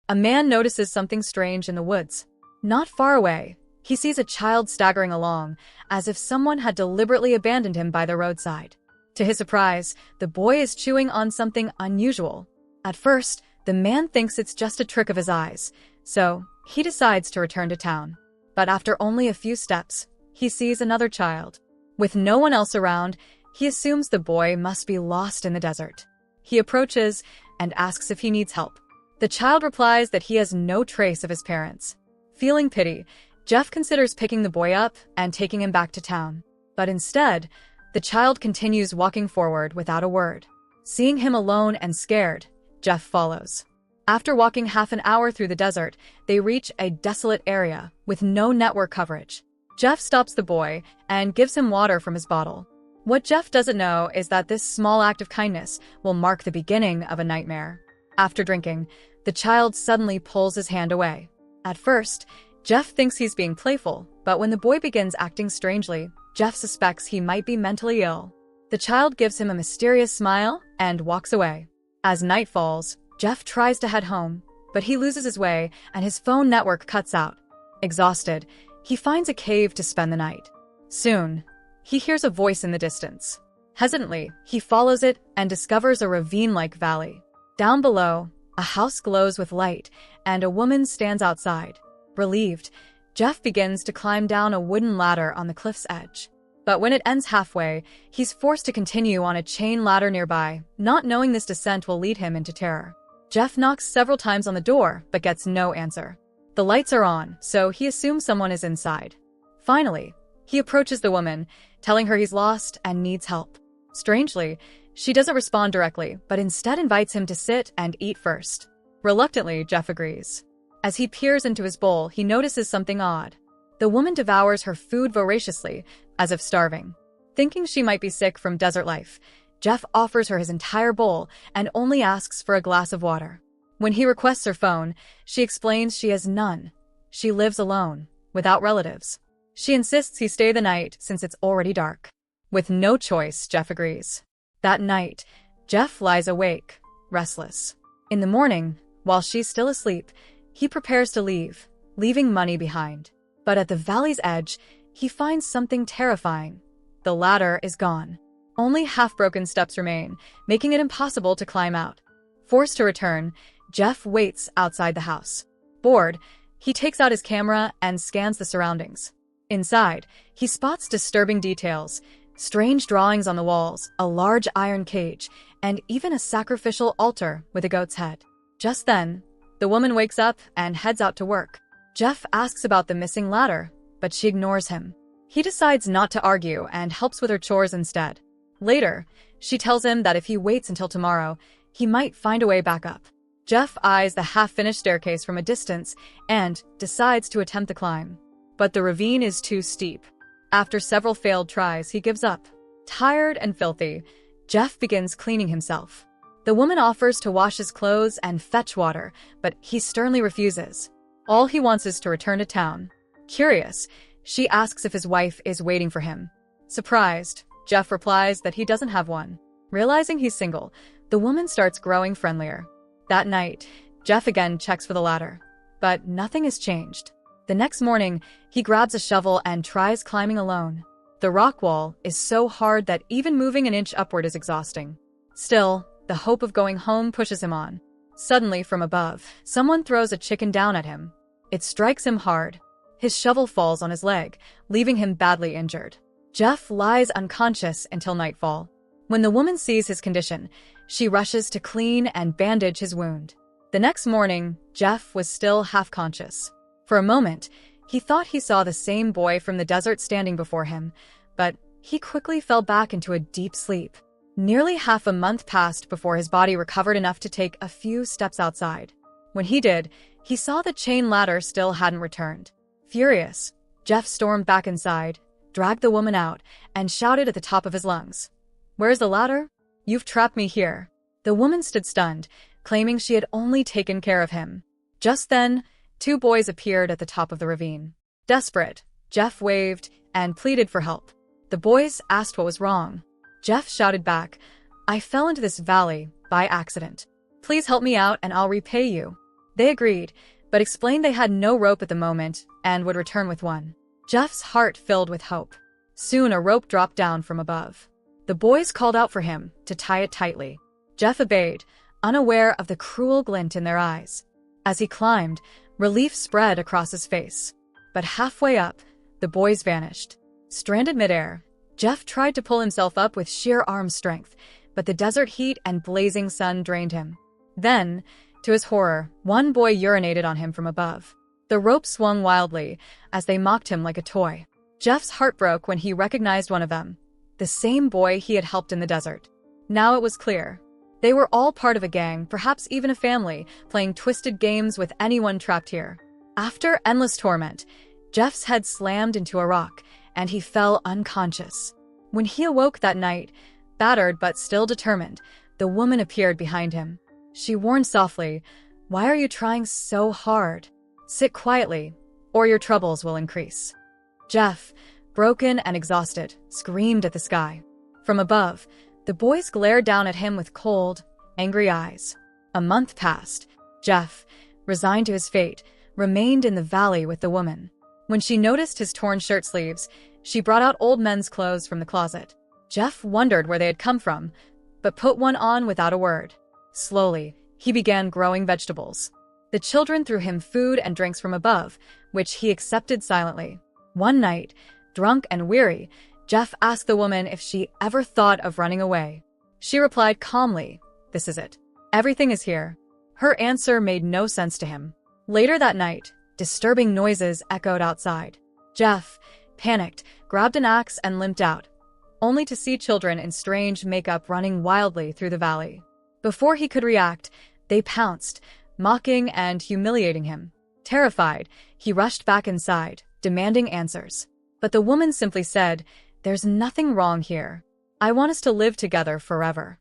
A man notices something strange in the woods. Not far away, he sees a child staggering along, as if someone had deliberately abandoned him by the roadside. To his surprise, the boy is chewing on something unusual. At first, the man thinks it's just a trick of his eyes, so he decides to return to town. But after only a few steps, he sees another child. With no one else around, he assumes the boy must be lost in the desert. He approaches and asks if he needs help. The child replies that he has no trace of his parents. Feeling pity, Jeff considers picking the boy up and taking him back to town. But instead, the child continues walking forward without a word. Seeing him alone and scared, Jeff follows. After walking half an hour through the desert, they reach a desolate area with no network coverage. Jeff stops the boy and gives him water from his bottle. What Jeff doesn't know is that this small act of kindness will mark the beginning of a nightmare. After drinking, the child suddenly pulls his hand away. At first, Jeff thinks he's being playful, but when the boy begins acting strangely, Jeff suspects he might be mentally ill. The child gives him a mysterious smile and walks away. As night falls, Jeff tries to head home, but he loses his way and his phone network cuts out. Exhausted, he finds a cave to spend the night. Soon, he hears a voice in the distance. Hesitantly, he follows it and discovers a ravine-like valley. Down below, a house glows with light, and a woman stands outside. Relieved, Jeff begins to climb down a wooden ladder on the cliff's edge. But when it ends halfway, he's forced to continue on a chain ladder nearby, not knowing this descent will lead him into terror. Jeff knocks several times on the door, but gets no answer. The lights are on, so he assumes someone is inside. Finally, he approaches the woman, telling her he's lost and needs help. Strangely, she doesn't respond directly, but instead invites him to sit and eat first. Reluctantly, Jeff agrees. As he peers into his bowl, he notices something odd. The woman devours her food voraciously, as if starving. Thinking she might be sick from desert life, Jeff offers her his entire bowl and only asks for a glass of water. When he requests her phone, she explains she has none. She lives alone, without relatives. She insists he stay the night since it's already dark. With no choice, Jeff agrees. That night, Jeff lies awake, restless. In the morning, while she's still asleep, he prepares to leave, leaving money behind. But at the valley's edge, he finds something terrifying. The ladder is gone. Only half-broken steps remain, making it impossible to climb out. Forced to return, Jeff waits outside the house. Bored, he takes out his camera and scans the surroundings. Inside, he spots disturbing details, strange drawings on the walls, a large iron cage, and even a sacrificial altar with a goat's head. Just then, the woman wakes up and heads out to work. Jeff asks about the missing ladder, but she ignores him. He decides not to argue and helps with her chores instead. Later, she tells him that if he waits until tomorrow, he might find a way back up. Jeff eyes the half-finished staircase from a distance and decides to attempt the climb. But the ravine is too steep. After several failed tries, he gives up. Tired and filthy, Jeff begins cleaning himself. The woman offers to wash his clothes and fetch water, but he sternly refuses. All he wants is to return to town. Curious, she asks if his wife is waiting for him. Surprised, Jeff replies that he doesn't have one. Realizing he's single, the woman starts growing friendlier. That night, Jeff again checks for the ladder, but nothing has changed. The next morning, he grabs a shovel and tries climbing alone. The rock wall is so hard that even moving an inch upward is exhausting. Still, the hope of going home pushes him on. Suddenly, from above, someone throws a chicken down at him. It strikes him hard. His shovel falls on his leg, leaving him badly injured. Jeff lies unconscious until nightfall. When the woman sees his condition, she rushes to clean and bandage his wound. The next morning, Jeff was still half-conscious. For a moment, he thought he saw the same boy from the desert standing before him, but he quickly fell back into a deep sleep. Nearly half a month passed before his body recovered enough to take a few steps outside. When he did, he saw the chain ladder still hadn't returned. Furious, Jeff stormed back inside, dragged the woman out, and shouted at the top of his lungs, "Where's the ladder? You've trapped me here." The woman stood stunned, claiming she had only taken care of him. Just then, two boys appeared at the top of the ravine. Desperate, Jeff waved and pleaded for help. The boys asked what was wrong. Jeff shouted back, "I fell into this valley by accident. Please help me out and I'll repay you." They agreed, but explained they had no rope at the moment and would return with one. Jeff's heart filled with hope. Soon a rope dropped down from above. The boys called out for him to tie it tightly. Jeff obeyed, unaware of the cruel glint in their eyes. As he climbed, relief spread across his face. But halfway up, the boys vanished. Stranded midair, Jeff tried to pull himself up with sheer arm strength, but the desert heat and blazing sun drained him. Then, to his horror, one boy urinated on him from above. The rope swung wildly as they mocked him like a toy. Jeff's heart broke when he recognized one of them, the same boy he had helped in the desert. Now it was clear. They were all part of a gang, perhaps even a family, playing twisted games with anyone trapped here. After endless torment, Jeff's head slammed into a rock, and he fell unconscious. When he awoke that night, battered but still determined, the woman appeared behind him. She warned softly, "Why are you trying so hard? Sit quietly, or your troubles will increase." Jeff, broken and exhausted, screamed at the sky. From above, the boys glared down at him with cold, angry eyes. A month passed. Jeff, resigned to his fate, remained in the valley with the woman. When she noticed his torn shirt sleeves, she brought out old men's clothes from the closet. Jeff wondered where they had come from, but put one on without a word. Slowly, he began growing vegetables. The children threw him food and drinks from above, which he accepted silently. One night, drunk and weary, Jeff asked the woman if she ever thought of running away. She replied calmly, "This is it. Everything is here." Her answer made no sense to him. Later that night, disturbing noises echoed outside. Jeff, panicked, grabbed an axe and limped out, only to see children in strange makeup running wildly through the valley. Before he could react, they pounced, mocking and humiliating him. Terrified, he rushed back inside, demanding answers. But the woman simply said, "There's nothing wrong here. I want us to live together forever."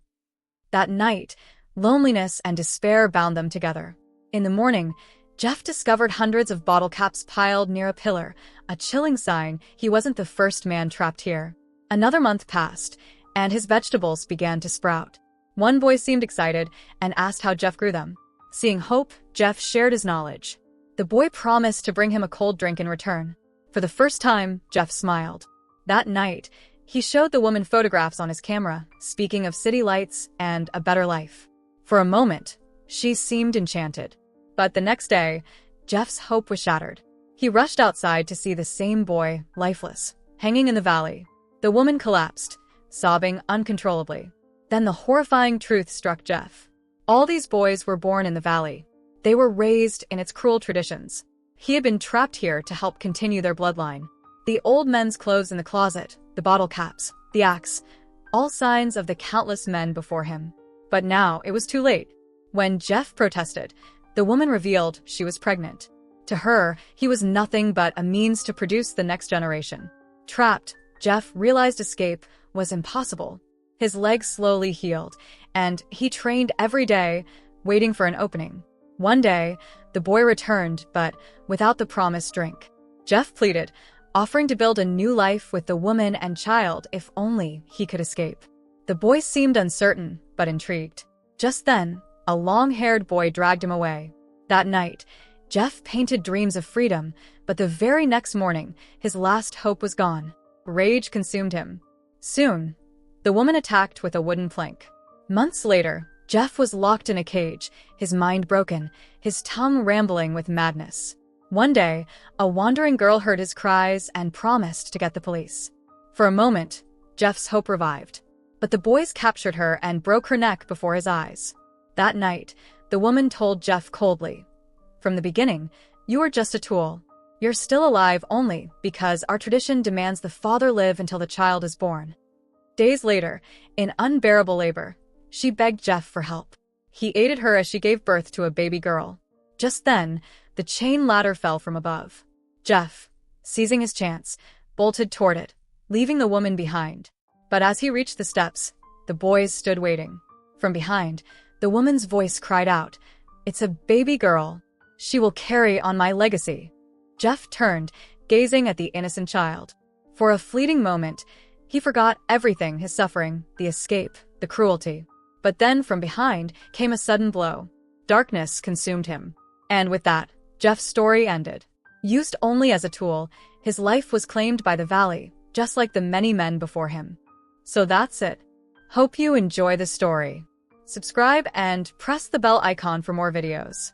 That night, loneliness and despair bound them together. In the morning, Jeff discovered hundreds of bottle caps piled near a pillar, a chilling sign he wasn't the first man trapped here. Another month passed, and his vegetables began to sprout. One boy seemed excited and asked how Jeff grew them. Seeing hope, Jeff shared his knowledge. The boy promised to bring him a cold drink in return. For the first time, Jeff smiled. That night, he showed the woman photographs on his camera, speaking of city lights and a better life. For a moment, she seemed enchanted. But the next day, Jeff's hope was shattered. He rushed outside to see the same boy, lifeless, hanging in the valley. The woman collapsed, sobbing uncontrollably. Then the horrifying truth struck Jeff. All these boys were born in the valley. They were raised in its cruel traditions. He had been trapped here to help continue their bloodline. The old men's clothes in the closet, the bottle caps, the axe, all signs of the countless men before him. But now it was too late. When Jeff protested, the woman revealed she was pregnant. To her, he was nothing but a means to produce the next generation. Trapped, Jeff realized escape was impossible. His legs slowly healed, and he trained every day, waiting for an opening. One day, the boy returned, but without the promised drink. Jeff pleaded, offering to build a new life with the woman and child if only he could escape. The boy seemed uncertain, but intrigued. Just then, a long-haired boy dragged him away. That night, Jeff painted dreams of freedom, but the very next morning, his last hope was gone. Rage consumed him. Soon, the woman attacked with a wooden plank. Months later, Jeff was locked in a cage, his mind broken, his tongue rambling with madness. One day, a wandering girl heard his cries and promised to get the police. For a moment, Jeff's hope revived. But the boys captured her and broke her neck before his eyes. That night, the woman told Jeff coldly, "From the beginning, you are just a tool. You're still alive only because our tradition demands the father live until the child is born." Days later, in unbearable labor, she begged Jeff for help. He aided her as she gave birth to a baby girl. Just then, the chain ladder fell from above. Jeff, seizing his chance, bolted toward it, leaving the woman behind. But as he reached the steps, the boys stood waiting. From behind, the woman's voice cried out, "It's a baby girl. She will carry on my legacy." Jeff turned, gazing at the innocent child. For a fleeting moment, he forgot everything, his suffering, the escape, the cruelty. But then from behind came a sudden blow. Darkness consumed him. And with that, Jeff's story ended. Used only as a tool, his life was claimed by the valley, just like the many men before him. So that's it. Hope you enjoy the story. Subscribe and press the bell icon for more videos.